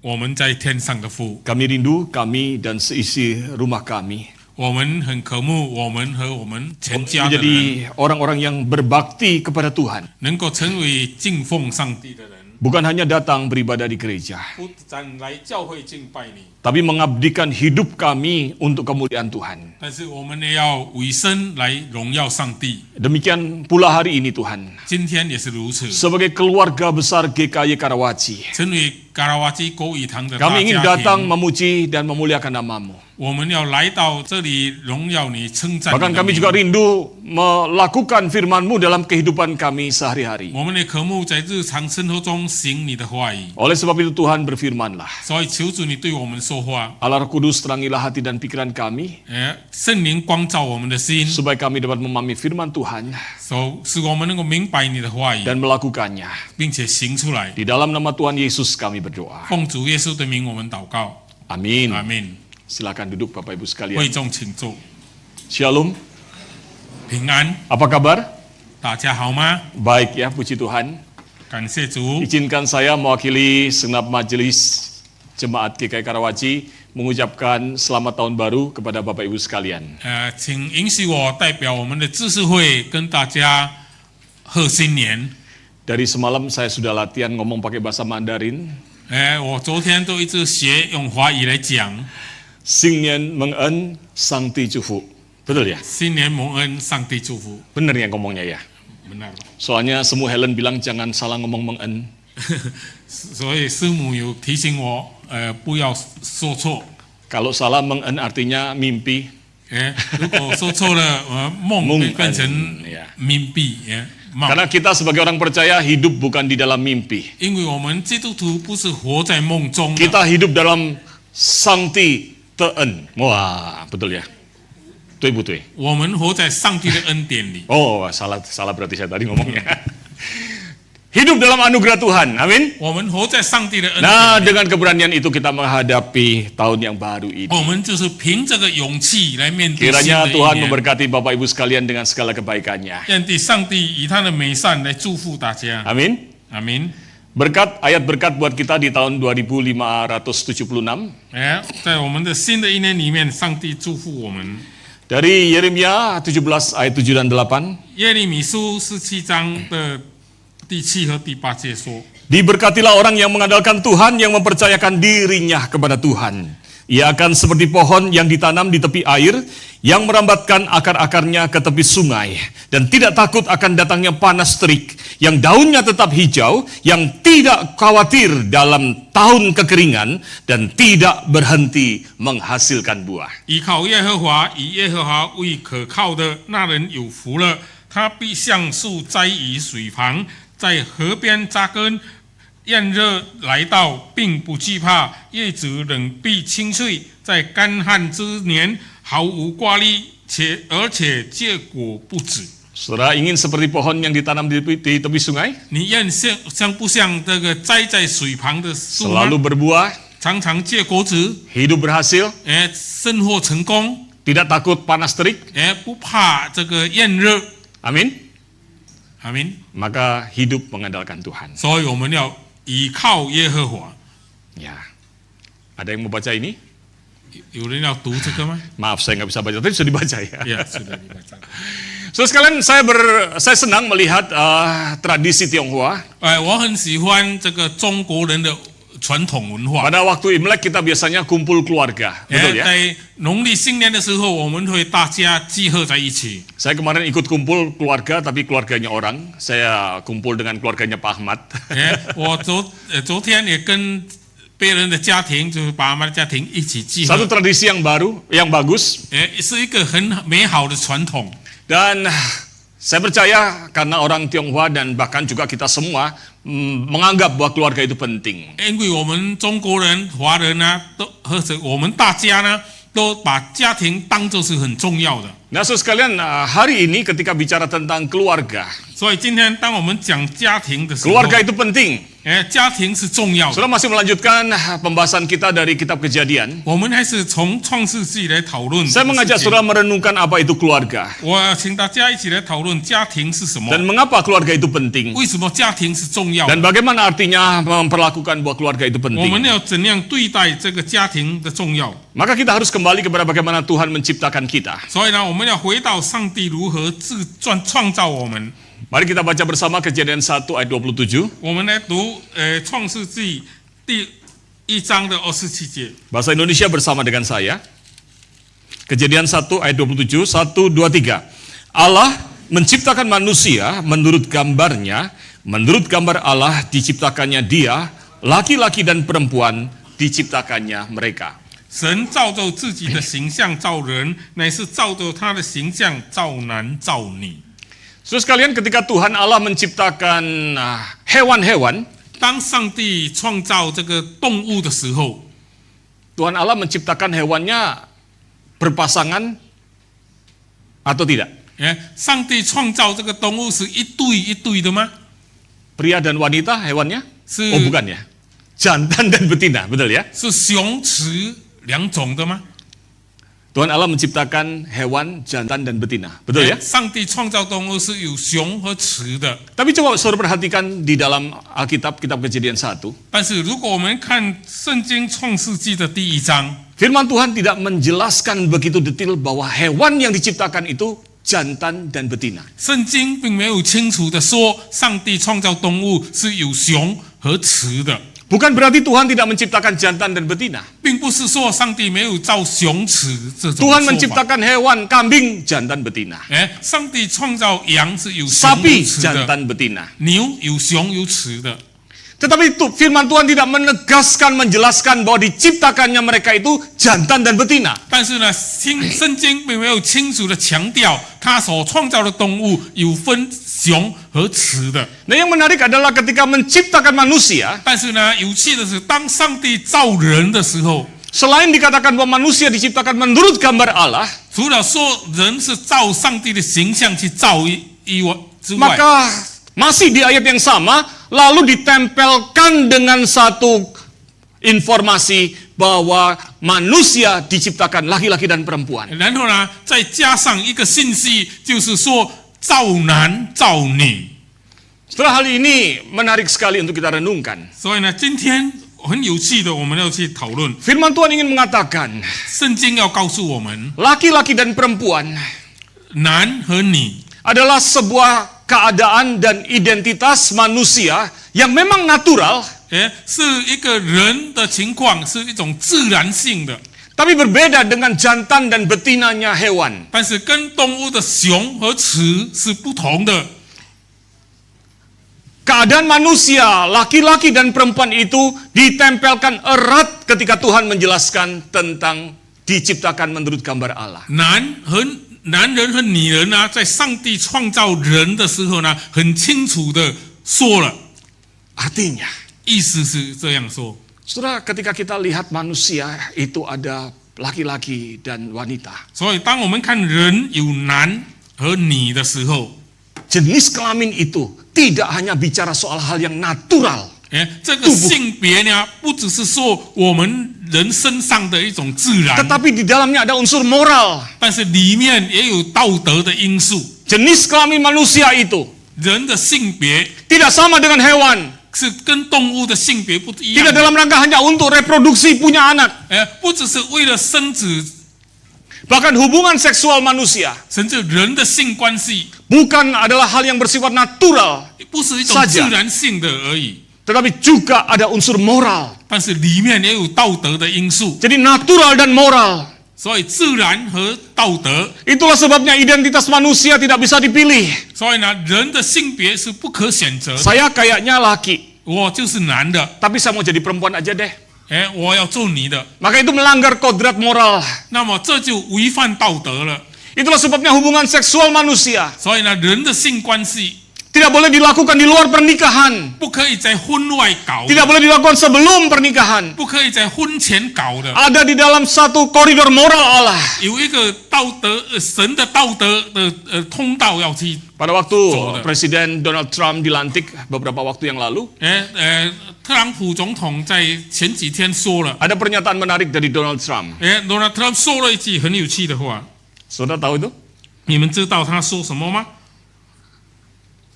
我们在天上的父， Kami rindu kami dan seisi rumah kami 我们很渴慕我们和我们全家的人 menjadi orang-orang yang berbakti kepada Tuhan. 能够成为敬奉上帝的人， Bukan hanya datang beribadah di gereja, 不但来教会敬拜你， tapi mengabdikan hidup kami untuk kemuliaan Tuhan. 但是我们也要委身来荣耀上帝。 Demikian pula hari ini Tuhan. 今天也是如此， Sebagai keluarga besar GKY Karawaci, 成为嘎拉瓦基狗语堂的大 kami ingin 家 datang 庭， memuji dan memuliakan nama-Mu. 我们要来到这里荣耀你、称赞 Bahkan 你的 kami 名。 juga rindu melakukan firman-Mu dalam kehidupan kami sehari-hari. 我们也渴慕在日常生活中行你的话语， Oleh sebab itu Tuhan berfirman-Lah. 所以求主你对我们说话， Allah Roh Kudus terangilah hati dan pikiran kami, 圣灵光照我们的心， supaya kami dapat memahami firman Tuhan 使我们能够明白你的话语， dan melakukannya. 并且行出来。 Di dalam nama Tuhan Yesus kami berdoa. 奉主耶稣的名，我们祷告， Amin. 阿门。 Silakan duduk Bapak Ibu 会 sekalian. 众请坐， Shalom. 平安， Apa kabar? 大家好吗？ Baik ya, puji Tuhan. 感谢主。 Izinkan saya mewakili segenap majelis Jemaat GKY Karawaci mengucapkan selamat tahun baru kepada Bapak Ibu sekalian. 请允许我代表我们的知识会跟大家贺新年。 Dari semalam saya sudah latihan ngomong pakai bahasa Mandarin. 我昨天都一直学用华语来讲， Sing Nian Meng En Sang Ti Chu Fu. Betul ya? 新年蒙恩，上帝祝福。 Bener ya ngomongnya ya? benar. Soalnya semua Helen bilang jangan salah ngomong Meng En. 所以师母有提醒我，不要说错。 Kalau salah Meng En artinya mimpi. 如果说错了，梦会变成 ya. 冥币，梦。 Karena kita sebagai orang percaya hidup bukan di dalam mimpi. 因为我们基督徒不是活在梦中的， Kita hidup dalam Sang Ti Te En. Wah, betul ya? 对不对？我们活在上帝的恩典里。 Oh, salah berarti saya tadi ngomongnya. Hidup dalam anugerah Tuhan, amin. 我们活在上帝的恩 Nah, 典里。 dengan keberanian itu kita menghadapi tahun yang baru ini. 我们就是凭这个勇气来面对新 Kiranya 的一 Tuhan 年。 memberkati Bapak Ibu sekalian dengan segala kebaikannya. 愿地上帝以他的美善来祝福大家。 Amin. 阿明。 Ayat berkat buat kita di tahun 2576. 在我们的新的一年里面，上帝祝福我们。 Dari Yeremia 17 ayat 7 dan 8. 耶利米书17章的第7和第8节说： Diberkatilah orang yang mengandalkan Tuhan, yang mempercayakan dirinya kepada Tuhan. Ia akan seperti pohon yang ditanam di tepi air, yang merambatkan akar-akarnya ke tepi sungai, dan tidak takut akan datangnya panas terik, yang daunnya tetap hijau, yang tidak khawatir dalam tahun kekeringan, dan tidak berhenti menghasilkan buah. 依靠耶和华，以耶和华为可靠的那人有福了。他必像树栽于水旁，在河边扎根。炎热来到，并不惧怕；叶子冷必清脆。在干旱之年，毫无挂虑，而且结果不止。 Saudara ingin seperti pohon yang ditanam di tepi sungai? 你愿像不像这个栽在水旁的树吗？ Selalu berbuah, 常常结果子， hidup berhasil, 生活成功， tidak takut panas terik. 不怕这个炎热。 Amin. 阿明。 Maka hidup mengandalkan Tuhan. 所以我们要倚靠耶和华。 Ya. Ada yang mau baca ini? 有人要读这个吗？ Maaf saya nggak bisa baca, tapi sudah dibaca ya. ya sudah dibaca。 So sekalian saya senang melihat tradisi Tionghoa. 我很喜欢这个中国人的传统文化。 Pada waktu Imlek kita biasanya kumpul keluarga, betul ya? 在农历新年的时候，我们会大家集合在一起。 Saya kemarin ikut kumpul keluarga, tapi keluarganya orang. Saya kumpul dengan keluarganya Pak Ahmad. 我昨天也跟别人的家庭，就是爸妈的家庭一起集合。 Satu tradisi yang baru, yang bagus. 是一个很美好的传统。 Dan saya percaya karena orang Tionghoa dan bahkan juga kita semua menganggap bahwa keluarga itu penting. 因为我们中国人、华人呢，或者我们大家呢，都把家庭当作是很重要的。 Nah, saudara sekalian, hari ini ketika bicara tentang keluarga, 所以今天当我们讲家庭的时候， keluarga itu penting. 家庭是重要的。 Saudara masih melanjutkan pembahasan kita dari kitab Kejadian. 我们还是从创世纪来讨论。 Saya mengajak saudara merenungkan apa itu keluarga 我请大家一起来讨论家庭是什么， dan mengapa keluarga itu penting 为什么家庭是重要的， dan bagaimana artinya memperlakukan bahwa keluarga itu 我们 penting. 要怎样对待这个家庭的重要。 Maka kita harus kembali kepada bagaimana Tuhan menciptakan kita. 所以呢，我们要回到上帝如何创造我们。 Mari kita baca bersama Kejadian 1 ayat 27. 我们来读创世纪第1章的27节。 Bahasa Indonesia bersama dengan saya. Kejadian 1 ayat 27, 1, 2, 3. Allah menciptakan manusia menurut gambarnya, menurut gambar Allah diciptakannya dia, laki-laki dan perempuan diciptakannya mereka. 神照着自己的形象造人，乃是照着他的形象造男造女。 Saudara sekalian, ketika Tuhan Allah menciptakan hewan-hewan, 当上帝创造这个动物的时候， Tuhan Allah menciptakan hewannya berpasangan atau tidak? 上帝创造这个动物是一对一对的吗？ Pria dan wanita hewannya? 是 Oh bukan ya, jantan dan betina, betul ya? 是雄雌两种的吗？ Tuhan Allah menciptakan hewan jantan dan betina, betul ya? 上帝创造动物是有雄和雌的， Tapi coba saudara perhatikan di dalam Alkitab, kitab Kejadian 1. 但是如果我们看圣经创世纪的第1章， Firman Tuhan tidak menjelaskan begitu detail bahwa hewan yang diciptakan itu jantan dan betina. 圣经并没有清楚的说上帝创造动物是有雄和雌的， Bukan berarti Tuhan tidak menciptakan jantan dan betina. 并不是说上帝没有造雄雌这种 Tuhan 说法。 menciptakan hewan, kambing, jantan betina. 上帝创造羊是有雄 Sapi, 有雌的， jantan betina. 牛有雄有雌的。 Tetapi firman Tuhan tidak menegaskan, menjelaskan bahwa diciptakannya mereka itu jantan dan betina. 但是呢，圣经并没有清楚的强调他所创造的动物有分雄和雌的。 Nah yang menarik adalah ketika menciptakan manusia, 但是呢，有趣的是，当上帝造人的时候， selain dikatakan bahwa manusia diciptakan menurut gambar Allah, 除了说人是照上帝的形象去造之外， maka masih di ayat yang sama, lalu ditempelkan dengan satu informasi bahwa manusia diciptakan laki-laki dan perempuan. 然后呢，再加上一个信息，就是说造男造女。 Setelah hal ini menarik sekali untuk kita renungkan. 所以呢，今天很有趣的，我们要去讨论。 Firman Tuhan ingin mengatakan, 圣经要告诉我们， laki-laki dan perempuan 男和女 adalah sebuah keadaan dan identitas manusia yang memang natural, 是一个人的情况，是一种自然性的， tapi berbeda dengan jantan dan betinanya hewan. 但是跟动物的雄和雌是不同的。 Keadaan manusia, laki-laki dan perempuan itu ditempelkan erat ketika Tuhan menjelaskan tentang diciptakan menurut gambar Allah. 男人和女人呢，在上帝创造人的时候呢，很清楚的说了， Artinya, 意思是这样说。 saudara, ketika kita lihat manusia itu ada laki-laki dan wanita, 所以，当我们看人有男和女的时候， jenis kelamin itu tidak hanya bicara soal hal yang natural, 这个性别呢，不只是说我们人身上的一种自然， tetapi di dalamnya ada unsur moral. 但是里面也有道德的因素。 Jenis kelamin manusia itu 人的性别 tidak sama dengan hewan, 是跟动物的性别不一样 tidak 的， dalam rangka hanya untuk reproduksi punya anak. 不只是为了生子， Bahkan hubungan seksual manusia 甚至人的性关系 bukan adalah hal yang bersifat natural, 不是一种自然性的而已， tetapi juga ada unsur moral. 但是里面也有道德的因素。 Jadi natural dan moral. 所以自然和道德， Itulah sebabnya identitas manusia tidak bisa dipilih. 所以呢，人的性别是不可选择的。 Saya kayaknya laki, 我就是男的， tapi saya mau jadi perempuan aja deh. 我要做女的， Maka itu melanggar kodrat moral. 那么这就违反道德了。 Itulah sebabnya hubungan seksual manusia 所以呢，人的性关系 Tidak boleh dilakukan di luar pernikahan. 不可以在婚外搞的， Tidak boleh dilakukan sebelum pernikahan. 不可以在婚前搞的。 Ada di dalam satu koridor moral Allah. 有一个道德神的道德的通道要去。 Pada waktu 走的。 Presiden Donald Trump dilantik beberapa waktu yang lalu, 特朗普总统在前几天说了， ada pernyataan menarik dari Donald Trump. Donald Trump 说了一句很有趣的话， Saudara tahu itu? 你们知道他说什么吗？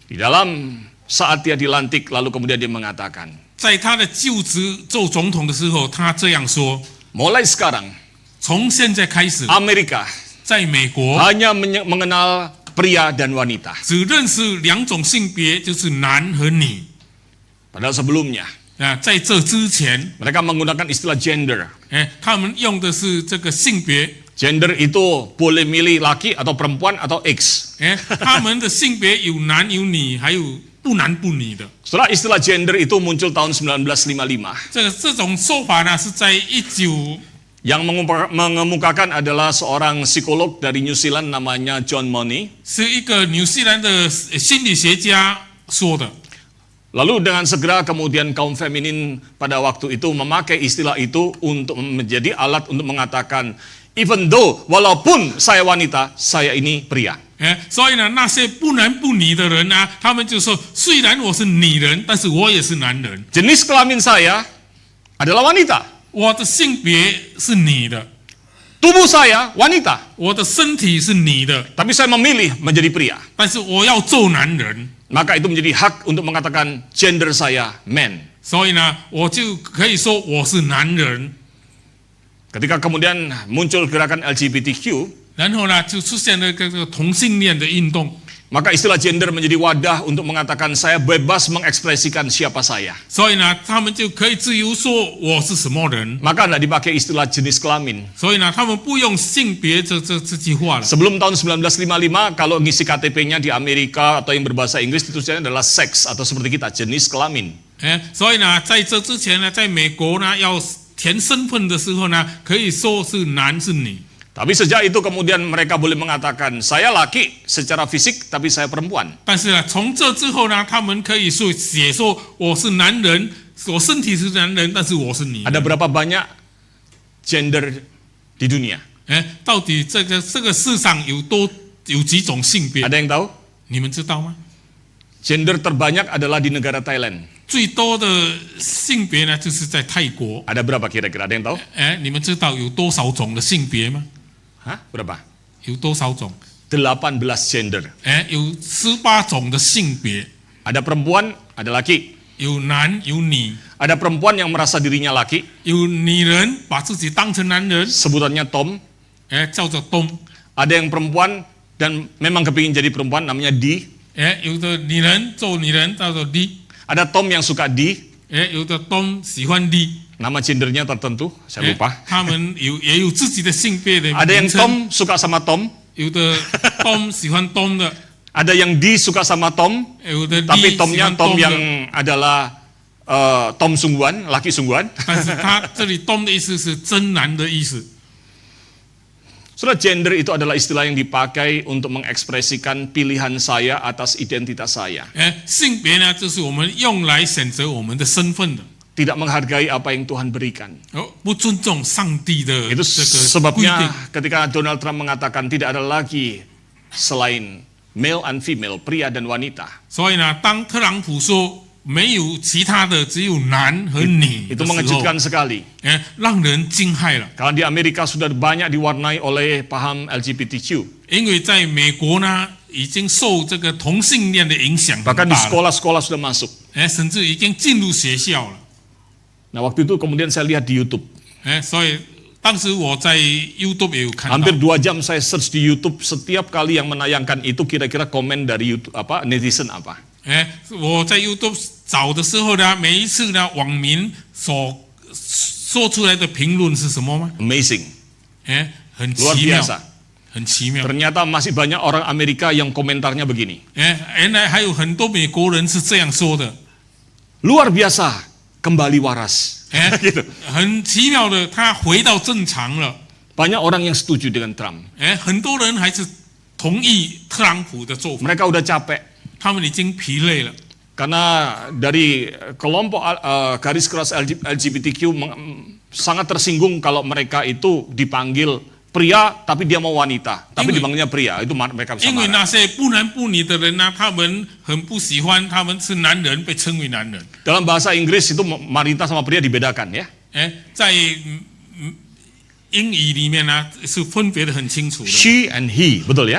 Di dalam saat dia dilantik, lalu kemudian dia mengatakan, 在他的就职做总统的时候，他这样说： mulai sekarang 从现在开始， Amerika 在美国 hanya mengenal pria dan wanita. 只认识两种性别，就是男和女。 Padahal sebelumnya 在这之前， mereka menggunakan istilah gender. 他们用的是这个性别。 Gender itu boleh milih laki atau perempuan atau X. 他们的性别有男有女，还有不男不女的。 Setelah istilah gender itu muncul tahun 1955. 这种说法呢，是在Yang mengemukakan adalah seorang psikolog dari New Zealand namanya John Money. 是一个纽西兰的心理学家说的。 Lalu dengan segera kemudian kaum feminin pada waktu itu memakai istilah itu untuk menjadi alat untuk mengatakan, even though, walaupun saya wanita, saya ini pria. 所以呢，那些不男不女的人呢，他们就说，虽然我是女人，但是我也是男人。 Jenis kelamin saya adalah wanita. 我的性别是女的， Tubuh saya wanita. 我的身体是女的， Tapi saya memilih menjadi pria. 但是我要做男人。 Maka itu menjadi hak untuk mengatakan gender saya man. 所以呢，我就可以说我是男人。 Ketika kemudian muncul gerakan LGBTQ, 然后呢，就出现了这个同性恋的运动。 maka istilah gender menjadi wadah untuk mengatakan saya bebas mengekspresikan siapa saya. 所以呢，他们就可以自由说我是什么人。 Maka tidak dipakai istilah jenis kelamin. 所以呢，他们不用性别这句话了。 Sebelum tahun 1955, kalau ngisi KTP-nya di Amerika atau yang berbahasa Inggris itu tulisannya adalah seks atau seperti kita jenis kelamin. 所以呢，在这之前呢，在美国呢，要填身份的时候呢，可以说是男是女。 Tapi sejak itu kemudian mereka boleh mengatakan saya laki secara fisik tapi saya perempuan. 但是呢，从这之后呢，他们可以写说我是男人，我身体是男人，但是我是女人。 Ada berapa banyak gender di dunia? 到底这个世上有几种性别？ Ada yang tahu? 你们知道吗？ Gender terbanyak adalah di negara Thailand. 最多的性别呢，就是在泰国。 Ada berapa kira-kira? Ada yang tahu? 你们知道有多少种的性别吗？ Hah? Berapa? 有多少种？ 18 gender. 有18种的性别， Ada perempuan, ada laki. 有男有女， Ada perempuan yang merasa dirinya laki, 有女人把自己当成男人， sebutannya Tom. 叫做东。 Ada yang perempuan dan memang kepingin jadi perempuan, namanya Di. 有的女人做女人叫做 D， Ada Tom yang suka Di, 有的东喜欢 D， nama gendernya tertentu, saya lupa. 他们也有自己的性别的 Ada yang 名称， Tom suka sama Tom, 有的东喜欢东的， ada yang Di suka sama Tom, 有的 D tapi 喜 Tomnya 欢 Tom 东 yang 的。 adalah Tom sungguhan, laki sungguhan. 但是他这里东的意思是真男的意思。 Saudara, gender itu adalah istilah yang dipakai untuk mengekspresikan pilihan saya atas identitas saya. 性别呢，就是我们用来选择我们的身份的， Tidak menghargai apa yang Tuhan berikan. 不尊重上帝的 Itu 这个规 sebabnya 定。 ketika Donald Trump mengatakan tidak ada lagi selain male and female, pria dan wanita. 所以呢，当特朗普说没有其他的，只有男和女 Itu 的时候， mengejutkan sekali. 让人惊骇了。 Karena di Amerika sudah banyak diwarnai oleh paham LGBTQ. 因为在美国呢，已经受这个同性恋的影响很 Bahkan di 大了， sekolah-sekolah sudah masuk. 甚至已经进入学校了。 Nah, waktu itu kemudian saya lihat di YouTube. 所以当时我在 YouTube 也有看到 Hampir 2 jam saya search di YouTube, setiap kali yang menayangkan itu kira-kira komen dari YouTube netizen apa. 我在 YouTube 找的时候呢，每一次呢，网民所说出来的评论是什么吗？ Amazing. 很 Luar 奇妙， biasa. 很奇妙。 Ternyata masih banyak orang Amerika yang komentarnya begini. 原来还有很多美国人是这样说的。 Luar biasa, kembali waras. gitu. 很奇妙的，他回到正常了。 Banyak orang yang setuju dengan Trump. 很多人还是同意特朗普的做法。 Mereka udah capek. 他们已经疲累了。 Karena dari kelompok garis keras LGBTQ sangat tersinggung kalau mereka itu dipanggil pria tapi dia mau wanita, tapi dipanggilnya pria, itu mereka bisa 因为 marah. 那些不男不女的人呢，他们很不喜欢他们是男人被称为男人。 Dalam bahasa Inggris itu wanita sama pria dibedakan ya. 在英语里面呢是分别的很清楚的。 She and he, betul ya?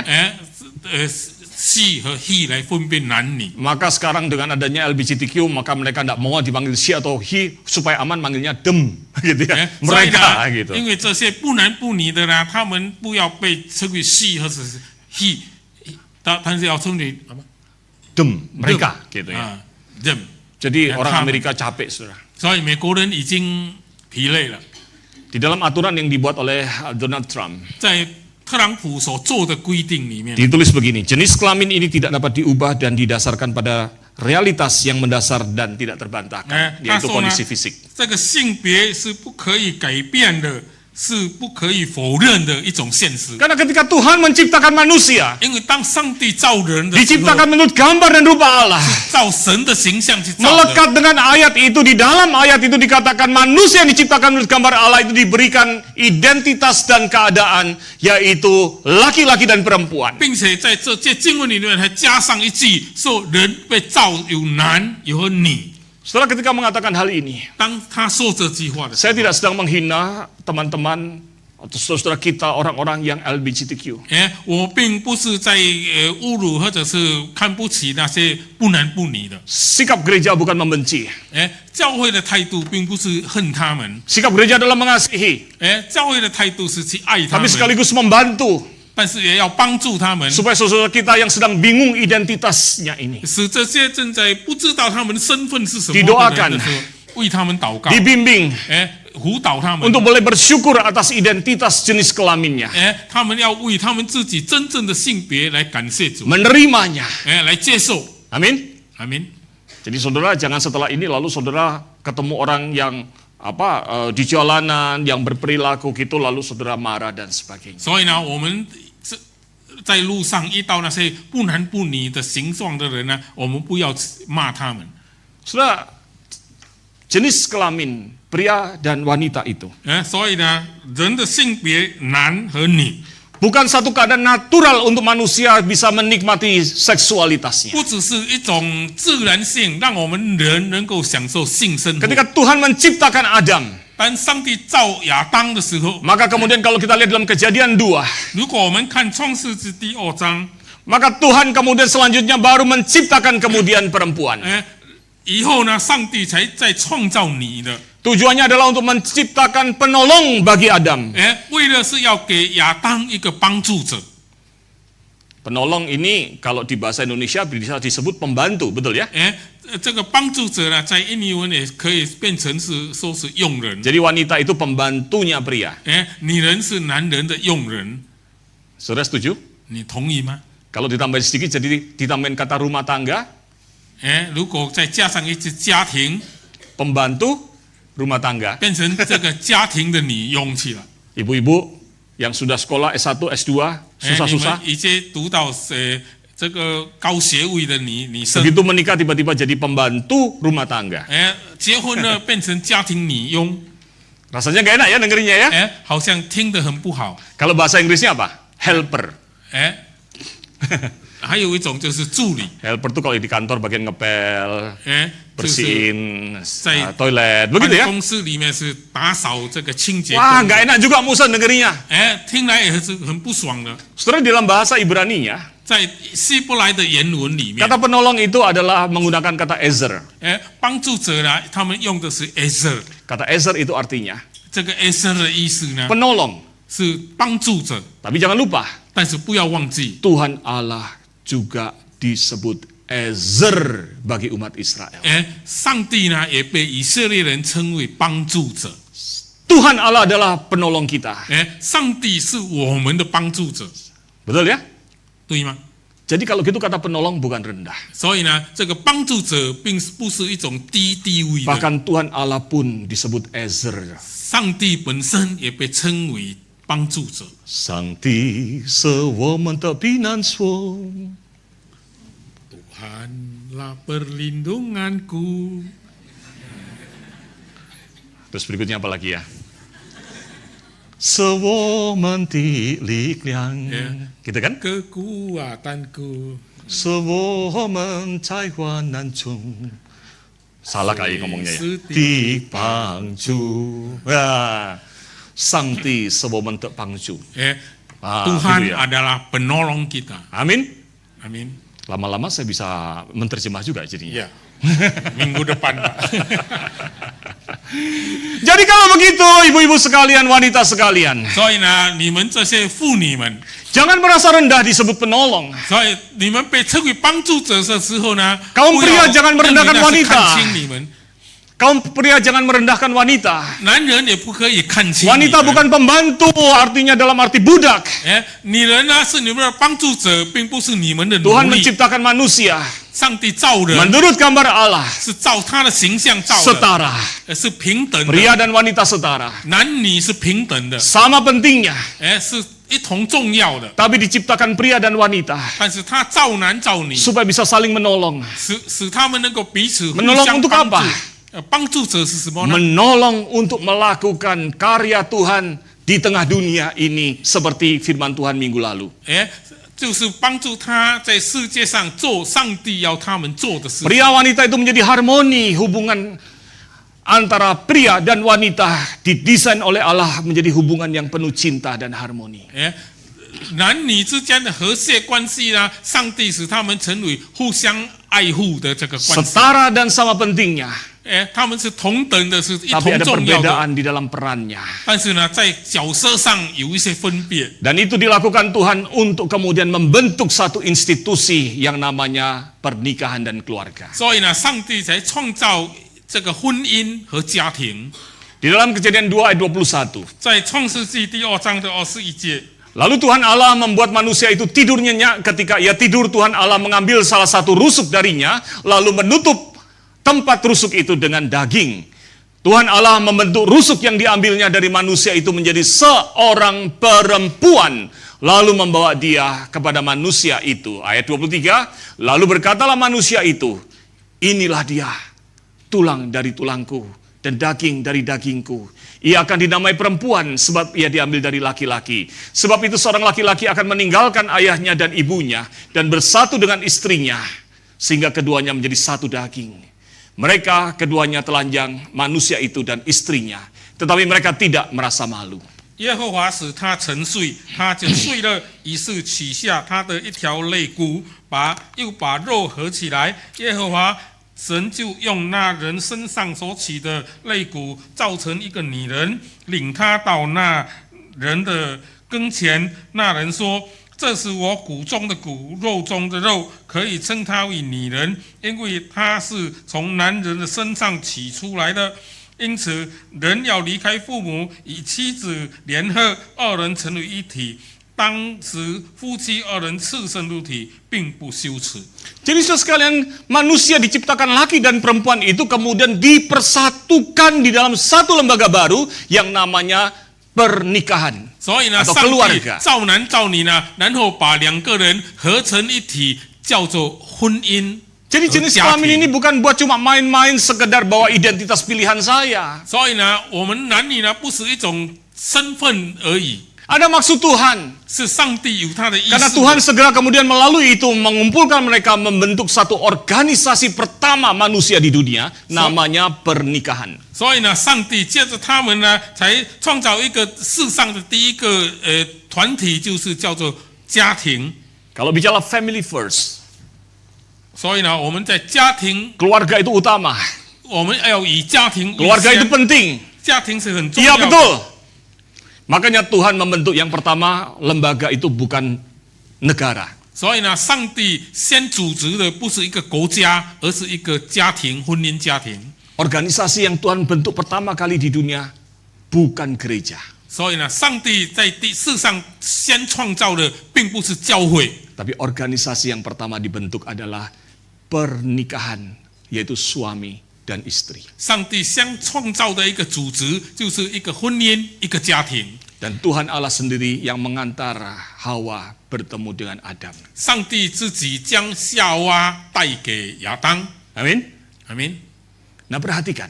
she 和 he 来分辨男女。 Maka sekarang dengan adanya LGBTQ, maka mereka tidak mau dipanggil she atau he supaya aman manggilnya them, gitu ya. 所以 Mereka 呢， gitu. 因为这些不男不女的呢，他们不要被称为 she 或者是 he， 但是要称为什么 Them, mereka gitu ya. 啊 them。 Jadi Ya, orang kami. Amerika capek, saudara. 所以美国人已经疲累了， Di dalam aturan yang dibuat oleh Donald Trump, 在特朗普所做的规定里面， ditulis begini, jenis kelamin ini tidak dapat diubah dan didasarkan pada realitas yang mendasar dan tidak terbantahkan, yaitu kondisi fisik. 这个性别是不可以改变的，是不可以否认的一种现实。 Karena ketika Tuhan menciptakan manusia, 因为当上帝造人的时候， diciptakan menurut gambar dan rupa Allah, 照神的形象去造的。 melekat dengan ayat itu, di dalam ayat itu dikatakan manusia yang diciptakan menurut gambar Allah itu diberikan identitas dan keadaan, yaitu laki-laki dan perempuan. 并且在这经文里面还加上一句，说人被造有男有女。 Setelah ketika mengatakan hal ini, 当他说这句话的时 saya 候， tidak sedang menghina teman-teman atau saudara kita orang-orang yang LGBTQ. 我并不是在侮辱或者是看不起那些不男不女的。 Sikap gereja bukan membenci. 教会的态度并不是恨他们， Sikap gereja adalah mengasihi, 教会的态度是去爱他 tapi 们， sekaligus membantu 但是也要帮助他们， supaya saudara kita yang sedang bingung identitasnya ini 使这些正在不知道他们的身份是什么的 Didoakan 人的时候，为他们祷告， dibimbing 辅导他们。 untuk boleh bersyukur atas identitas jenis kelaminnya, 他们要为他们自己真正的性别来感谢主， menerimanya. 来接受。 Amin. 阿明， Jadi saudara jangan setelah ini lalu saudara ketemu orang yang di jalanan yang berperilaku gitu lalu saudara marah dan sebagainya. 所以呢，我们在路上遇到那些不男不女的形状的人呢，我们不要骂他们。 Saudara, jenis kelamin pria dan wanita itu 所以呢，人的性别男和女， bukan satu keadaan natural untuk manusia bisa menikmati seksualitasnya. 不只是一种自然性，让我们人能够享受性生活。 Ketika Tuhan menciptakan Adam, 当上帝造亚当的时候， maka kemudian kalau kita lihat dalam Kejadian 2, 如果我们看创世纪第2章， maka Tuhan kemudian selanjutnya baru menciptakan kemudian perempuan. 以后呢，上帝才在创造你的。 Tujuannya adalah untuk menciptakan penolong bagi Adam. 为了是要给亚当一个帮助者。 Penolong ini kalau di bahasa Indonesia bisa disebut pembantu, betul ya? 这个帮助者呢，在印尼文也可以变成是说是佣人。 Jadi wanita itu pembantunya pria. 女人是男人的佣人， Saudara setuju? 你同意吗？ Kalau ditambahin sedikit jadi ditambahin kata rumah tangga, 如果再加上一只家庭， pembantu rumah tangga. 变成这个家庭的女佣去了。 Ibu-ibu yang sudah sekolah S1, S2, 你 susah-susah. 们一些读到这个高学位的女生， Begitu menikah tiba-tiba jadi pembantu rumah tangga. 结婚了变成家庭女佣， Rasanya gak enak ya dengerinnya ya? 好像听得很不好。 Kalau bahasa Inggrisnya apa? Helper. 还有一种就是助理， Helper tuh kalau di kantor bagian ngepel, 就是 bersihin Saya- toilet, 办 begitu ya? 公室里面是打扫这个清洁。 Wah, gak enak juga Musa dengerinnya. 听来也是很不爽的。 Saudara, di dalam bahasa Ibrani-nya, 在希伯来的原文里面， kata penolong itu adalah menggunakan kata ezer. 帮助者呢，他们用的是 ezer。 Kata ezer itu artinya 这个 ezer 的意思呢， penolong. 是帮助者， Tapi jangan lupa, 但是不要忘记， Tuhan Allah juga disebut ezer bagi umat Israel. 上帝呢也被以色列人称为帮助者。 Tuhan Allah adalah penolong kita. 上帝是我们的帮助者， Betul ya? 对吗？ Jadi kalau gitu kata penolong bukan rendah. 所以呢，这个帮助者并不是一种低地位的， Bahkan Tuhan Allah pun disebut ezer. 上帝本身也被称为帮助者。 Sang Ti, 是我们的避难所。Tuhanlah perlindunganku. Terus berikutnya apa lagi ya? 是我们的力量. Gitu kan? Kekuatanku. 是我们在患难中. Salah kali ngomongnya ya. Dipangju. Ya. Sangti sewomen terpangju. Tuhan gitu ya. adalah penolong kita. Amin. Amin. Lama-lama saya bisa menerjemah juga jadinya. Ya. Minggu depan, Pak. Jadi kalau begitu, ibu-ibu sekalian, wanita sekalian, 所以呢，你们这些妇女们， jangan merasa rendah disebut penolong. 所以你们被称为帮助者的时候呢， Kaum 不 pria 要 jangan 认为 merendahkan 那是 wanita. 看轻你们， Kaum pria jangan merendahkan wanita. 男人也不可以看轻你 Wanita 们。 bukan pembantu, artinya dalam arti budak. 女人呢是你们的帮助者，并不是你们的奴 Tuhan 隶。 menciptakan manusia 上帝造人 menurut gambar Allah, 是照他的形象造的， setara. 是平等的， Pria dan wanita setara. 男女是平等的， Sama pentingnya. 是一同重要的。 Tapi diciptakan pria dan wanita 但是他造男造女， supaya bisa saling menolong. 使他们能够彼此互 Menolong 相 untuk 帮助 apa?。帮助者是什么呢？ Menolong untuk melakukan karya Tuhan di tengah dunia ini seperti firman Tuhan minggu lalu. 就是帮助他在世界上做上帝要他们做的事。 Pria wanita itu menjadi harmoni, hubungan antara pria dan wanita didesain oleh Allah menjadi hubungan yang penuh cinta dan harmoni. 男女之间的和谐关系呢，上帝使他们成为互相爱护的这个关系。 Setara dan sama pentingnya, 他们是同等的，是一 tapi 同 ada 重要的。 perbedaan di dalam perannya. 但是呢，在角色上有一些分别。 Dan itu dilakukan Tuhan untuk kemudian membentuk satu institusi yang namanya pernikahan dan keluarga. 所以呢，上帝才创造这个婚姻和家庭。 Di dalam Kejadian 2 ayat 21. 在创世纪第2章的21节。 Lalu Tuhan Allah membuat manusia itu tidur nyenyak. Ketika ia tidur, Tuhan Allah mengambil salah satu rusuk darinya, lalu menutup tempat rusuk itu dengan daging. Tuhan Allah membentuk rusuk yang diambilnya dari manusia itu menjadi seorang perempuan, lalu membawa dia kepada manusia itu. Ayat 23, lalu berkatalah manusia itu, inilah dia, tulang dari tulangku dan daging dari dagingku. Ia akan dinamai perempuan sebab ia diambil dari laki-laki. Sebab itu seorang laki-laki akan meninggalkan ayahnya dan ibunya dan bersatu dengan istrinya, sehingga keduanya menjadi satu daging. Mereka keduanya telanjang, manusia itu dan istrinya, tetapi mereka tidak merasa malu. 耶和华使他沉睡，他就睡了，于是取下他的一条肋骨，又把肉合起来。耶和华神就用那人身上所取的肋骨造成一个女人，领他到那人的跟前。那人说：“这是我骨中的骨，肉中的肉，可以称她为女人，因为她是从男人的身上取出来的。因此，人要离开父母，与妻子联合，二人成为一体。当时夫妻二人赤身露体，并不羞耻。” Jadi saudara sekalian, manusia diciptakan laki dan perempuan itu kemudian dipersatukan di dalam satu lembaga baru yang namanya pernikahan 所以呢， atau 上帝 keluarga. 造男造女呢，然后把两个人合成一体，叫做婚姻。 Jadi jenis kelamin ini bukan buat cuma main-main sekedar bawa identitas pilihan saya. 所以呢，我们男女呢不是一种身份而已， Ada maksud Tuhan. 是上帝有他的意 Karena 思。 Tuhan segera kemudian melalui itu mengumpulkan mereka membentuk satu organisasi pertama manusia di dunia, namanya pernikahan. 所以呢，上帝借着他们呢，才创造一个世上的第一个团体，就是叫做家庭。 Kalau bicara family first, 所以呢，我们在家庭， keluarga itu utama. 我们要以家庭为 Keluarga itu 先， penting. 家庭是很重 Iya 要的。 betul. Makanya Tuhan membentuk yang pertama, lembaga itu bukan negara. 所以呢，上帝先组织的不是一个国家，而是一个家庭，婚姻家庭。 Organisasi yang Tuhan bentuk pertama kali di dunia bukan gereja. 所以呢，上帝在世上先创造的，并不是教会， Tapi organisasi yang pertama dibentuk adalah pernikahan, yaitu suami dan istri. 上帝先创造的一个组织，就是一个婚姻，一个家庭。Dan Tuhan Allah sendiri yang mengantar Hawa bertemu dengan Adam. 上帝自己将夏娃带给亚当。 Amin. 阿明， Nah perhatikan,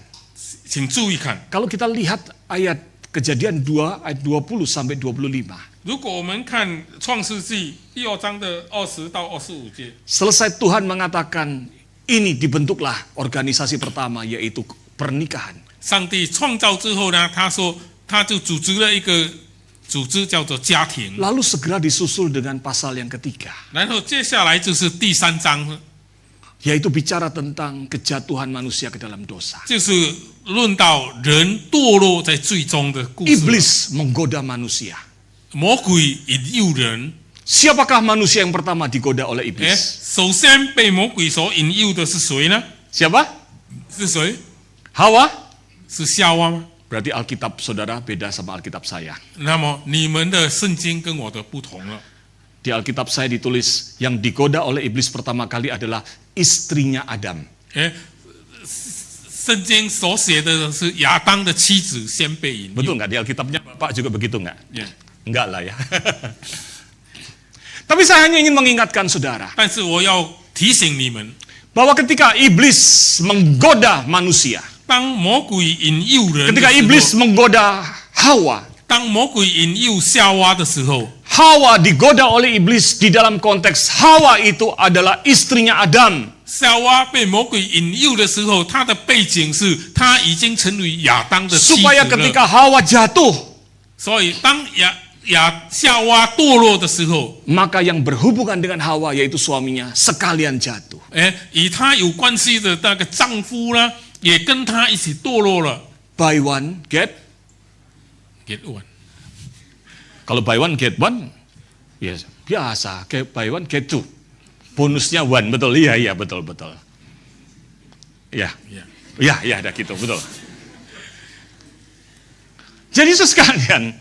请注意看， kalau kita lihat ayat Kejadian 2 ayat 20 sampai 25. 如果我们看创世纪第2章的20到25节， Selesai Tuhan mengatakan ini dibentuklah organisasi pertama yaitu pernikahan. 上帝创造之后呢，他说他就组织了一个组织叫做家庭， Lalu segera disusul dengan pasal yang ketiga, 然后接下来就是第3章， yaitu bicara tentang kejatuhan manusia ke dalam dosa. 就是论到人堕落在最终的故事。 Iblis menggoda manusia. 魔鬼引诱人， Siapakah manusia yang pertama digoda oleh 哎， iblis? 首先被魔鬼所引诱的是谁呢？ Siapa? 是谁？ Hawa? 是夏娃吗？ Berarti Alkitab saudara beda sama Alkitab saya. 那么你们的圣经跟我的不同了。 Di Alkitab saya ditulis yang digoda oleh iblis pertama kali adalah istrinya Adam. 哎，圣经所写的是亚当的妻子先被引诱。 Betul nggak? Di Alkitabnya Bapak juga begitu nggak? Yeah. Enggak lah ya. Tapi saya hanya ingin mengingatkan saudara 但是我要提醒你们， bahwa ketika iblis menggoda manusia, 当魔鬼引诱人的 ketika 时 iblis 候， menggoda Hawa, 当魔鬼引诱夏娃的时候， Hawa digoda oleh iblis di dalam konteks Hawa itu adalah istrinya Adam. 夏娃被魔鬼引诱的时候，她的背景是她已经成为亚当的妻子 Supaya 了。 ketika Hawa jatuh, 所以当夏娃堕落的时候， maka yang berhubungan dengan Hawa yaitu suaminya sekalian jatuh. 哎，与她有关系的那个丈夫呢，也跟她一起堕落了。 Buy one get, Get one， kalau buy one get one, ya biasa. Kayak buy one get two, bonusnya one, betul? Iya betul. Ya, ada gitu, betul. Jadi sekalian,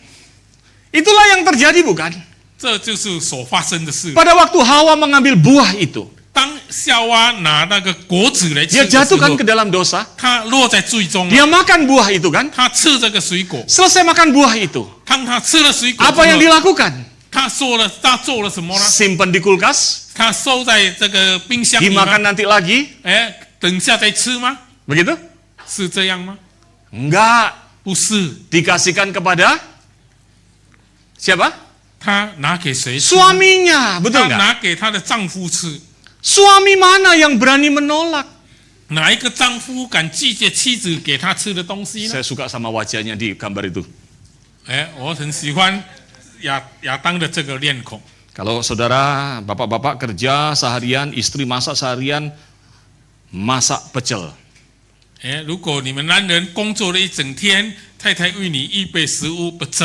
itulah yang terjadi bukan? 这就是所发生的事。 Pada waktu Hawa mengambil buah itu, 当夏娃拿那个果子来吃 dia 的时 jatuhkan 候 ke，dalam dosa, 她落在最终了。 dia makan buah itu kan? 她吃这个水果， Selesai makan buah itu, 当她吃了水果之 apa yang 后， dilakukan? 她做了什么呢？ Simpan di kulkas, 她收在这个冰箱里吗？ dimakan nanti lagi, 哎，等下再吃吗？ begitu? 是这样吗？ Enggak, 不是， dikasihkan kepada siapa? 她拿给谁吃？ Suaminya, 她 betul nggak? 拿给她的丈夫吃。 Suami mana yang berani menolak? 哪一个丈夫敢拒绝妻子给他吃的东西呢？ Saya suka sama wajahnya di gambar itu. 哎，我很喜欢亚当的这个面孔。 Kalau saudara, bapak-bapak kerja seharian, istri masak seharian, masak pecel. 哎，如果你们男人工作了一整天，太太为你预备食物不吃，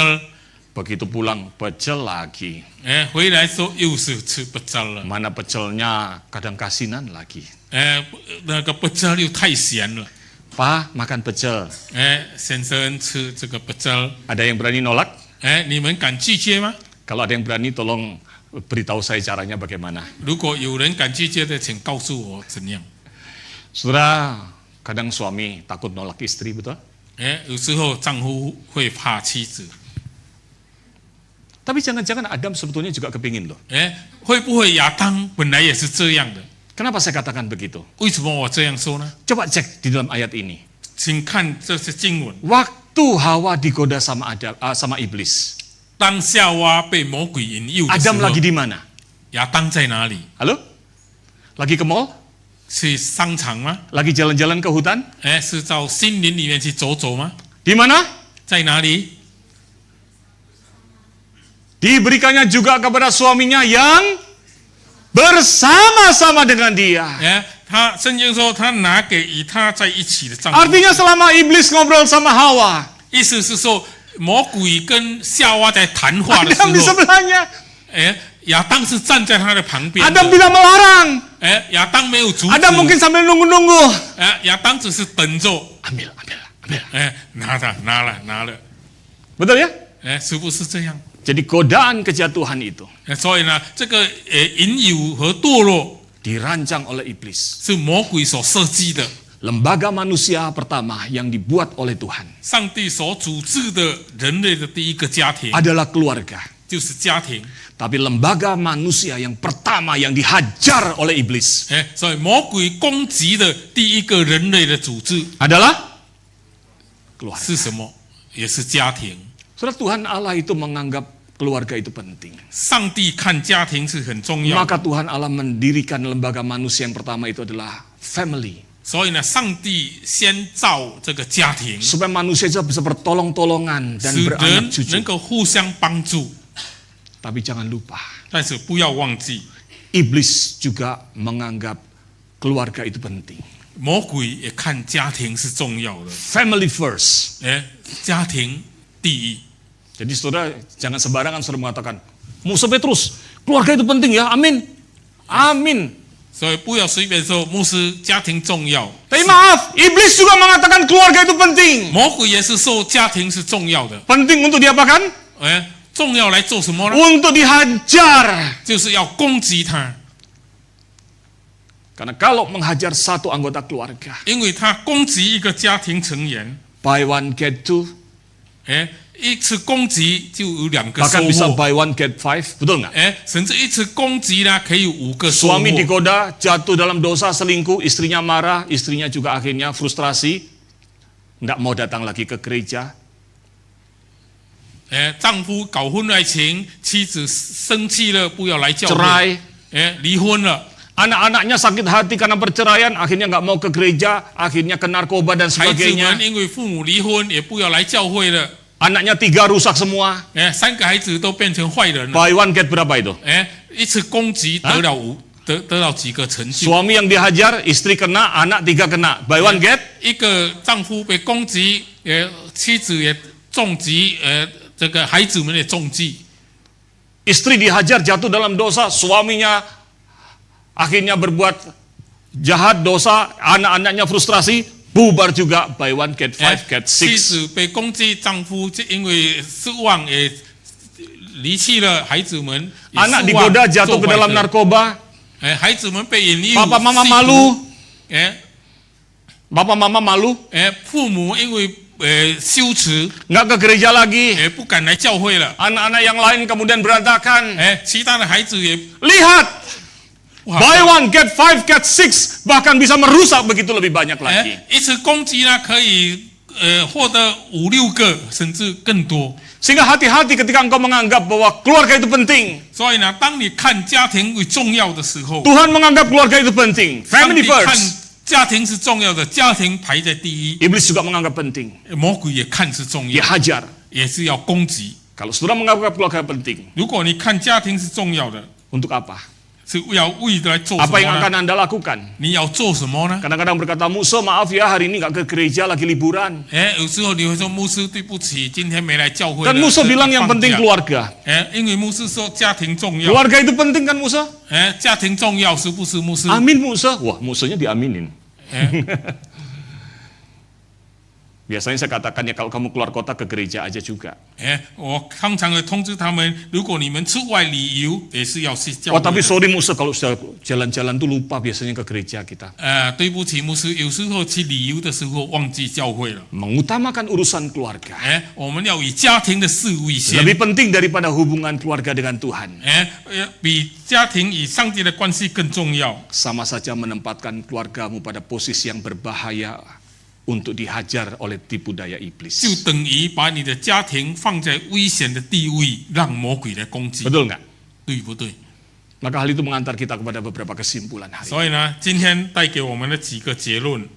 Begitu pulang, pecel lagi. 哎，回来说又是吃不吃了， Mana pecelnya kadang kasinan lagi. 哎，那个不吃又太咸了， Pa, makan pecel. 哎，先生吃这个不吃， Ada yang berani nolak? 哎，你们敢拒绝吗？ Kalau ada yang berani, tolong beritahu saya caranya bagaimana. 如果有人敢拒绝的，请告诉我怎样。 Saudara, kadang suami takut nolak istri, betul? 哎，有时候丈夫会怕妻子， Tapi jangan-jangan Adam sebetulnya juga kepingin loh. 哎，会不会亚当本来也是这样的？ Kenapa saya katakan begitu? 为什么我这样说呢？ Coba cek di dalam ayat ini. 请看这些经文。 Waktu Hawa digoda sama sama iblis, 当夏娃被魔鬼引诱的时 Adam 候 lagi，di mana? 亚当在哪里？ Halo? Lagi ke mall? 去商场吗？ Lagi jalan-jalan ke hutan? 哎，是到森林里面去走走吗？ Di mana? 在哪里？ Diberikannya juga kepada suaminya yang bersama-sama dengan dia. 哎，圣经说他拿给与他在一起的丈夫， Artinya selama iblis ngobrol sama Hawa, 意思是说魔鬼跟夏娃在谈话的时 Adam di 候， sebelahnya. 哎，亚当是站在他的旁边的 Adam tidak melarang. 哎，亚当没有阻止， Adam mungkin sambil nunggu-nunggu. 哎，亚当只是等着， Ambil. 哎，拿了， Betul ya? 哎，是不是这样？ Jadi godaan kejatuhan itu 所以呢，这个引诱和堕落 dirancang oleh iblis 是魔鬼所设计的， lembaga manusia pertama yang dibuat oleh Tuhan 上帝所组织的人类的第一个家庭 adalah keluarga. 就是家庭。 Tapi lembaga manusia yang pertama yang dihajar oleh iblis 所以魔鬼攻击的第一个人类的组织 adalah keluarga. 是什么？也是家庭。 Saudara, Tuhan Allah itu menganggap keluarga itu penting. 上帝看家庭是很重要的， Maka Tuhan Allah mendirikan lembaga manusia yang pertama itu adalah family. 所以呢，上帝先造这个家庭， Supaya manusia itu bisa bertolong-tolongan dan 使 beranak 人 cucu. 能够互相帮助。 Tapi jangan lupa, 但是不要忘记， iblis juga menganggap keluarga itu penting. 魔鬼也看家庭是重要的。 Family first. 家庭第一。 Jadi saudara jangan sembarangan saudara mengatakan, Musa Petrus, keluarga itu penting ya, amin. Amin. 所以不要随便说牧师家庭重要。 Tapi maaf, iblis juga mengatakan keluarga itu penting. 魔鬼也是说家庭是重要的。 Penting untuk diapakan? 重要来做什么呢？ Untuk dihajar. 就是要攻击他， Karena kalau menghajar satu anggota keluarga, 因为他攻击一个家庭成员， buy one get two, 一次攻击就有2个 bahkan 收 bisa 获。 buy one get five, betul nggak? 甚至一次攻击呢，可以有5个收获。 Suami digoda, jatuh dalam dosa selingkuh, istrinya marah, istrinya juga akhirnya frustrasi, nggak mau datang lagi ke gereja. 丈夫搞婚外情，妻子生气了，不要来教会。 Cerai, 离婚了， anak-anaknya sakit hati karena perceraian, akhirnya nggak mau ke gereja, akhirnya ke narkoba dan 孩子 sebagainya. 们因为父母离婚，也不要来教会了。 Anaknya 3 rusak semua. 3个孩子都变成坏人了。 Buy one get berapa itu? 一次攻击得到几个成就。 Suami yang dihajar, istri kena, anak 3 kena. Buy one get? 一个丈夫被攻击，妻子也重击，这个孩子们也重击。 Istri dihajar, jatuh dalam dosa, suaminya akhirnya berbuat jahat, dosa, anak-anaknya frustrasi, bubar juga. Buy one get five, get 妻 six. 子被攻击，丈夫就因为失望也离弃了孩子们。 Anak digoda, jatuh ke dalam narkoba. 孩子们被引诱。 Papa mama malu. Papa mama malu. 父母因为羞耻， Nggak ke gereja lagi. 不敢来教会了。 Anak-anak yang lain kemudian berantakan. 其他的孩子也 Lihat, buy one get five, get six, bahkan bisa merusak begitu lebih banyak lagi. 一次攻击呢，可以获得5、6个，甚至更多。 Sehingga hati-hati ketika engkau menganggap bahwa keluarga itu penting. 所以呢，当你看家庭为重要的时候， Tuhan menganggap keluarga itu penting. 上 Family 帝看 first. 家庭是重要的，家庭排在第一。 Iblis juga menganggap penting. 魔鬼也看是重要， Dihajar. 也是要攻击。 Kalau saudara menganggap keluarga penting, 如果你看家庭是重要的， untuk apa? 是要为来做什 Apa yang 么 akan 呢？ Anda lakukan? 你要做什么呢？ Kadang-kadang berkata, Musa maaf ya hari ini nggak ke gereja lagi liburan. 有时候你会说牧师对不起，今天没来教会了。 Kan Musa bilang yang 放 penting 假 keluarga. 因为牧师说家庭重要。 Keluarga itu penting kan Musa? 家庭重要是不是牧师？ Amin Musa. Wah Musanya diaminin. Biasanya saya katakan ya kalau kamu keluar kota ke gereja aja juga. 我通常会通知他们，如果你们出外旅游，也是要去教 Oh 会 tapi 的。 sorry Musa kalau sudah jalan-jalan tuh lupa biasanya ke gereja kita. 对不起，牧师，有时候去旅游的时候忘记教会了。 Mengutamakan urusan keluarga. 我们要以家庭的事为先， Lebih penting daripada hubungan keluarga dengan Tuhan. 比家庭与上帝的关系更重要。 Sama saja menempatkan keluargamu pada posisi yang berbahaya untuk dihajar oleh tipu daya 就 iblis. 等于把你的家庭放在危险的地位，让魔鬼来攻击， Betul nggak? 对不对？ Maka hal itu mengantar kita kepada beberapa kesimpulan hari ini. 所以呢，今天带给我们的几个结论：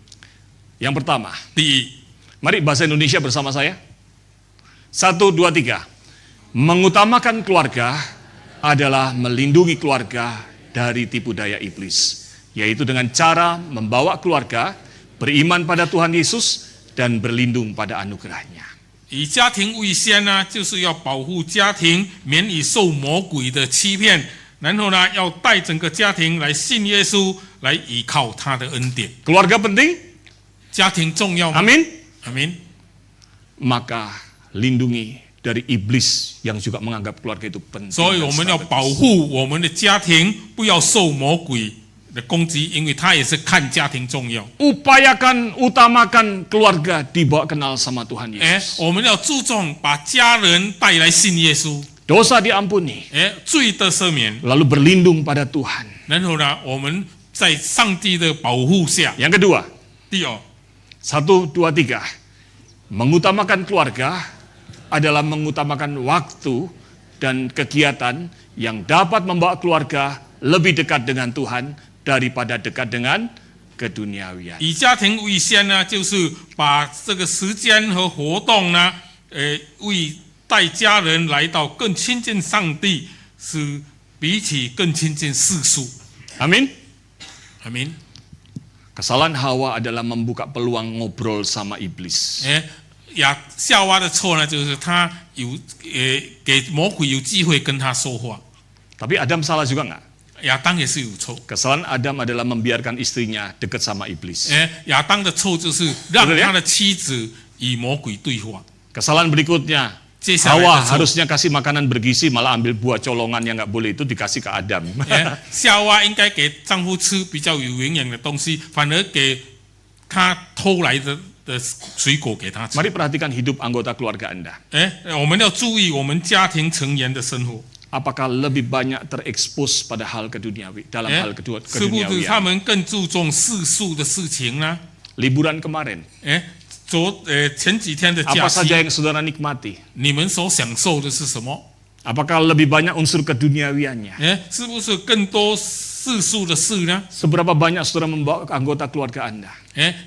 Yang pertama, 第一， mari bahasa Indonesia bersama saya. 1, 2, 3. Mengutamakan keluarga adalah melindungi keluarga dari tipu daya iblis. Yaitu dengan cara membawa keluarga beriman pada Tuhan Yesus dan berlindung pada anugerahnya. 以家庭为先呢，就是要保护家庭免于受魔鬼的欺骗，然后呢，要带整个家庭来信耶稣，来依靠他的恩典。 Keluarga penting? 家庭重要吗？ Amin. 阿明。 Maka lindungi dari iblis yang juga menganggap keluarga itu penting. 所以 dan 我们要 strategis. 保护我们的家庭，不要受魔鬼的攻击，因为他也是看家庭重要。 utamakan keluarga dibawa kenal sama Tuhan Yesus. 我们要注重把家人带来信耶稣， Dosa diampuni, 罪得赦免， lalu berlindung pada Tuhan. 然后呢，我们在上帝的保护下。 Yang kedua, 第二， 1, 2, 3, mengutamakan keluarga adalah mengutamakan waktu dan kegiatan yang dapat membawa keluarga lebih dekat dengan Tuhan daripada dekat dengan keduniawian. 以家庭为先呢，就是把这个时间和活动呢，为带家人来到更亲近上帝，是比起更亲近世俗。 Amin. 阿明。 Kesalahan Hawa adalah membuka peluang ngobrol sama iblis. 夏娃的错呢，就是他有给魔鬼有机会跟他说话。 Tapi Adam salah juga nggak? 亚当也是有错。 Kesalahan Adam adalah membiarkan istrinya dekat sama iblis. 亚当的错就是让他的妻子与魔鬼对话。 Kesalahan berikutnya, 接下来的 Hawa 错 harusnya kasih makanan bergizi, malah ambil buah colongan yang nggak boleh itu dikasih ke Adam. 夏娃应该给丈夫吃比较有营养的东西，反而给他偷来的水果给他吃。 Mari perhatikan hidup anggota keluarga Anda. 我们要注意我们家庭成员的生活， Apakah lebih banyak terekspos pada hal keduniawi dalam hal 是不是他 keduniawian? 们更注重世俗的事情呢？ Liburan kemarin, 前几天的 apa 假 saja 期， yang saudara nikmati? 你们所享受的是什么？ Apakah lebih banyak unsur keduniawiannya? 是不是更多世俗的事呢？ Seberapa banyak saudara membawa anggota keluarga Anda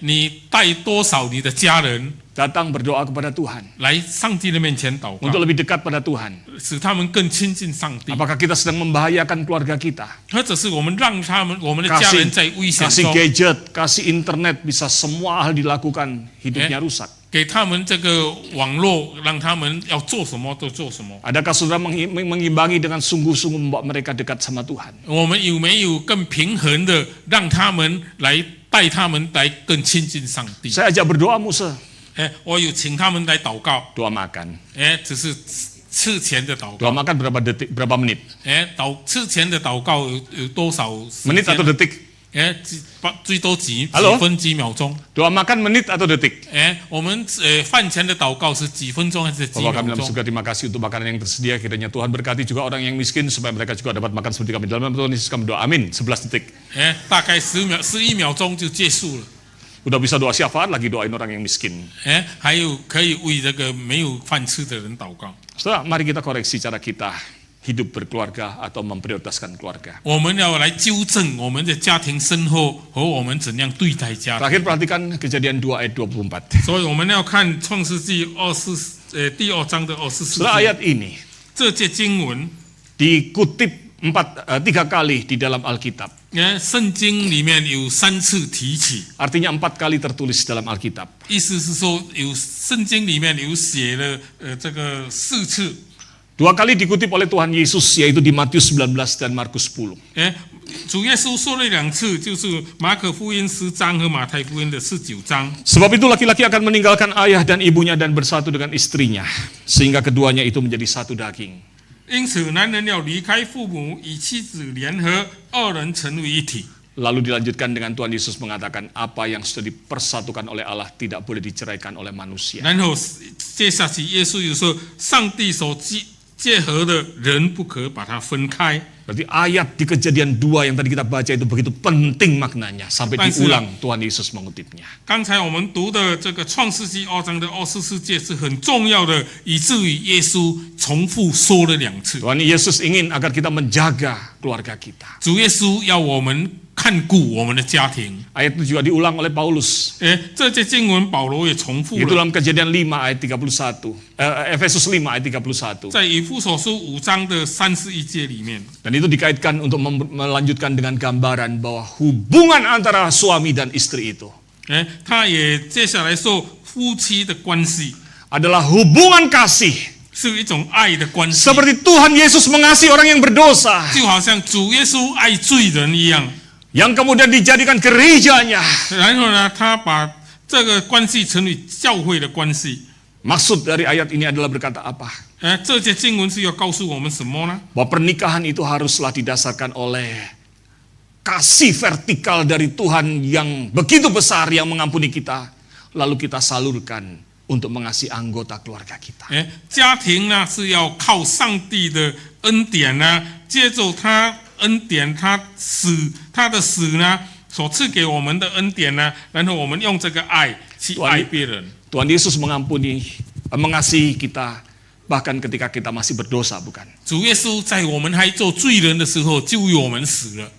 你带多少你的家人 datang berdoa kepada Tuhan 来上帝的面前祷 untuk 告， lebih dekat pada Tuhan? 使他们更亲近上帝？ Apakah kita sedang membahayakan keluarga kita? 或者是我们让我们的家人在危险 Kasih 中， gadget, kasih internet, bisa semua hal dilakukan, hidupnya rusak. 给他们这个网络，让他们要做什么都做什么。 Adakah saudara mengimbangi dengan sungguh-sungguh membawa mereka dekat sama Tuhan? 我们有没有更平衡的让他们来带他们来更亲近上帝？ Saya ajak berdoa Musa, 我有请他们来祷告， doa makan. 只是吃前的祷 Doa 告， makan berapa detik, berapa menit? 吃前的祷告有多少时 Menit 间 atau detik? 最多几 Halo？ 分几秒钟？ Doa makan menit atau detik? 我们饭前的祷告是几分钟还是几 Bapak 秒 kami dalam 钟？ surga, terima kasih untuk makanan yang tersedia. Kiranya Tuhan berkati juga orang yang miskin supaya mereka juga dapat makan seperti kami. Dalam nama Tuhan Yesus kami doa. Amin. 11 detik. 大概11秒钟就结束了。 Udah bisa doa syafaat, lagi doain orang yang miskin. 还有可以为这个没有饭吃的人祷告。 Setelah, mari kita koreksi cara kita hidup berkeluarga atau memprioritaskan keluarga. 我们要来纠正我们的家庭生活和我们怎样对待家庭。 Terakhir perhatikan Kejadian 2 ayat 24. 所以我们要看创世纪第2章的24 Setelah 节。 ayat ini 这节经文， dikutip 3 kali di dalam Alkitab. 圣经里面有3次提起， Artinya 4 kali tertulis dalam Alkitab. 意思是说圣经里面有写了这个4次。 2 kali dikutip oleh Tuhan Yesus, yaitu di Matius 19 dan Markus 10. 主耶稣说了2次，就是马可福音10章和马太福音的19章。 Sebab itu laki-laki akan meninggalkan ayah dan ibunya dan bersatu dengan istrinya, sehingga keduanya itu menjadi satu daging. 因此，男人要离开父母，与妻子联合，2人成为一体。 Lalu dilanjutkan dengan Tuhan Yesus mengatakan, apa yang sudah dipersatukan oleh Allah tidak boleh diceraikan oleh manusia. 然后接下去，耶稣又说：“上帝所结合的人不可把它分开。” Berarti ayat di Kejadian 2 yang tadi kita baca itu begitu penting maknanya, sampai diulang Tuhan Yesus mengutipnya. 刚才我们读的这个创世纪2章的24节是很重要的，以至于耶稣重复说了2次。 Tuhan Yesus ingin agar kita menjaga keluarga kita. 主耶稣要我们看顾我们的家庭。 Ayat itu juga diulang oleh Paulus. 这节经文保罗也重复 Itu 了， dalam Kejadian 5 ayat 31. Efesus 5 ayat 31. 在以弗所书5章的31节里面。 Dan itu dikaitkan untuk melanjutkan dengan gambaran bahwa hubungan antara suami dan istri itu 他也接下来说，夫妻的关系 adalah hubungan kasih. 是一种爱的关系， Seperti Tuhan Yesus mengasihi orang yang berdosa, 就好像主耶稣爱罪人一样。 yang kemudian dijadikan gerejanya. 然后呢，他把这个关系成为教会的关系。 Maksud dari ayat ini adalah berkata apa? 这节经文是要告诉我们什么呢？ Bahwa pernikahan itu haruslah didasarkan oleh kasih vertikal dari Tuhan yang begitu besar yang mengampuni kita, lalu kita salurkan untuk mengasihi anggota keluarga kita. 家庭呢是要靠上帝的恩典呢，借着他恩典，他的死呢所赐给我们的恩典呢，然后我们用这个爱去爱别人。 Tuhan Yesus mengampuni, mengasihi kita bahkan ketika kita masih berdosa, bukan? 主耶稣在我们还做罪人的时候就为我们死了。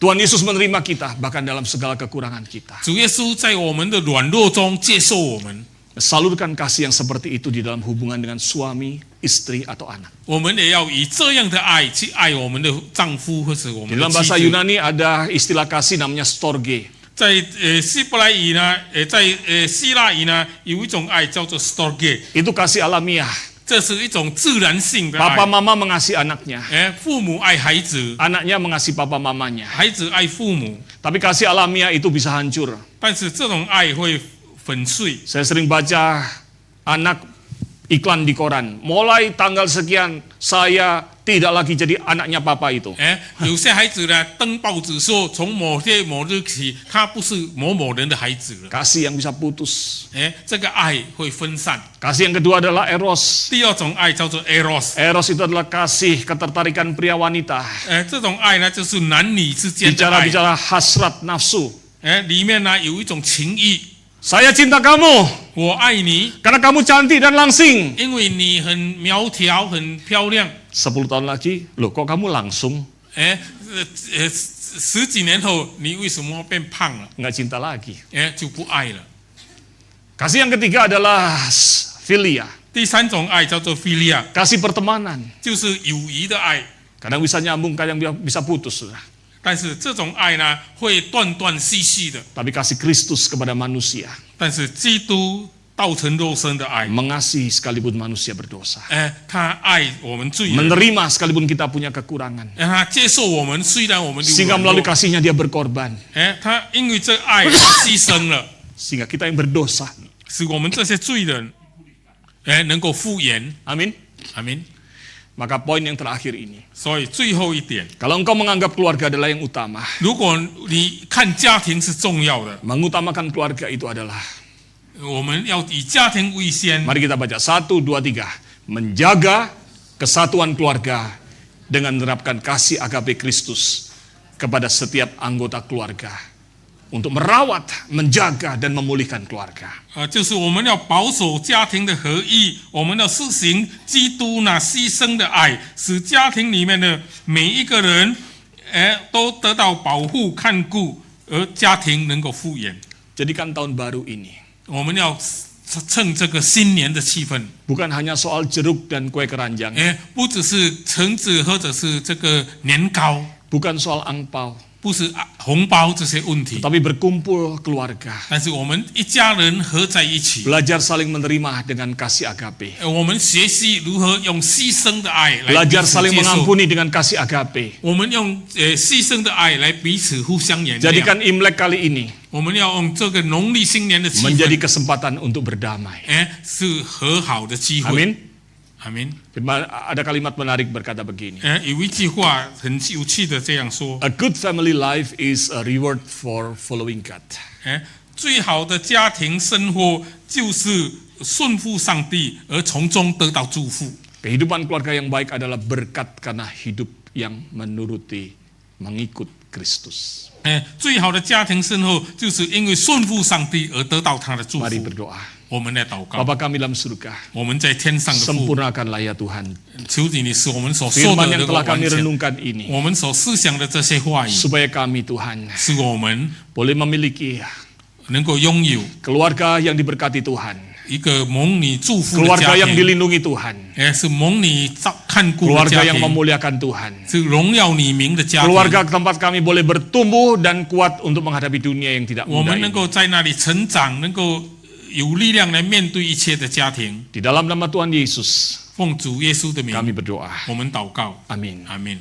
Tuhan Yesus menerima kita bahkan dalam segala kekurangan kita. 主耶稣在我们的软弱中接受我们。 Salurkan kasih yang seperti itu di dalam hubungan dengan suami, istri, atau anak. 我们也要以这样的爱去爱我们的丈夫或者我 Di 们的 dalam 妻 bahasa 子。 Yunani ada istilah kasih namanya storge. 在希伯来语呢，在希腊语呢，有一种爱叫做 storge， Itu kasih alamiah. 这是一种自然性的爱。 Papa mama mengasihi anaknya. 父母爱孩子， Anaknya mengasihi papa mamanya. 孩子爱父母， Tapi kasih alamiah itu bisa hancur. 但是这种爱会粉碎。 Saya sering baca anak iklan di koran. Mulai tanggal sekian saya tidak lagi jadi anaknya papa itu. 有些孩子呢，登报纸说，从某天某日起，他不是某某人的孩子了。 Kasih yang bisa putus. 这个爱会分散。 Kasih yang kedua adalah eros. 第二种爱叫做 eros， Eros itu adalah kasih ketertarikan pria wanita. 这种爱呢，就是男女之间的爱。 Bicara-bicara hasrat nafsu. 里面呢有一种情谊， Saya cinta kamu 我爱你， karena kamu cantik dan langsing. 因为你很苗条、很漂亮。 10 tahun lagi, loh kok kamu langsung? 十几年后，你为什么变胖了？ Nggak cinta lagi. 就不爱了。 Kasih yang ketiga adalah filia. 第三种爱叫做 philia， Kasih pertemanan. 就是友谊的爱。 Kadang bisa nyambung, kadang bisa putus. 但是这种爱呢，会断断续续的。 Tapi kasih Kristus kepada manusia. 但是基督道成肉身的爱， Mengasihi sekalipun manusia berdosa. 他爱我们罪人， Menerima sekalipun kita punya kekurangan. 他接受我们，虽然我们有 Sehingga 软 melalui 弱， kasihnya dia berkorban. 他因为这爱牺牲了， Sehingga kita yang berdosa. 使我们这些罪人，能够复原。 Amin. 阿明。 Maka poin yang terakhir ini. 所以最后一点， Kalau engkau menganggap keluarga adalah yang utama. 如果你看家庭是重要的， Mengutamakan keluarga itu adalah. 我们要以家庭为先。 Mari kita baca 1, 2, 3. Menjaga kesatuan keluarga dengan menerapkan kasih agape Kristus kepada setiap anggota keluarga. Untuk merawat, menjaga, dan memulihkan keluarga. 就是我们要保守家庭的合一，我们要施行基督那牺牲的爱，使家庭里面的每一个人，都得到保护看顾，而家庭能够复原。 Jadikan tahun baru ini. 我们要趁这个新年的气氛， Bukan hanya soal jeruk dan kue keranjang. 不只是橙子或者是这个年糕， Bukan soal angpau. 不是红包这些问题， Tapi berkumpul keluarga. 但是我们一家人合在一起， Belajar saling menerima dengan kasih agape. 我们学习如何用牺牲的爱来彼 Belajar 此 saling 接受， mengampuni dengan kasih agape. 我们用牺牲的爱来彼此互相原谅。 Jadikan Imlek kali ini 我们要用这个农历新年的气 menjadi 氛， kesempatan untuk berdamai. 是和好的机会。 Amin. 阿明。 Ada kalimat menarik berkata begini. 有一句话很有趣的这样说， A good family life is a reward for following God. 最好的家庭生活就是顺服上帝，而从中得到祝福。 Kehidupan keluarga yang baik adalah berkat karena hidup yang menuruti, mengikut Kristus. 最好的家庭生活就是因为顺服上帝而得到他的祝 Mari 福。 berdoa. 我们来祷告， Bapa kami dalam surga, 我们在天上的父， sempurnakanlah ya Tuhan 求你使我们所说 firman 的 yang 能够 telah 完 kami 全， renungkan ini, 我们所思想的这些话语， supaya kami Tuhan 使我们 boleh memiliki 能够拥有 keluarga yang diberkati Tuhan, 一个蒙你祝福的 keluarga 家 yang 庭， dilindungi Tuhan, 是蒙你看顾的 keluarga 家 yang 庭， memuliakan Tuhan, 是荣耀你名的家庭。 keluarga tempat kami boleh bertumbuh dan kuat untuk menghadapi dunia yang tidak 我 mudah 们能 ini. 够在那里成长，能够有力量来面对一切的家庭。 Di dalam nama Tuhan Yesus, 奉主耶稣的名， kami berdoa. 我们祷告， Amin. 阿门。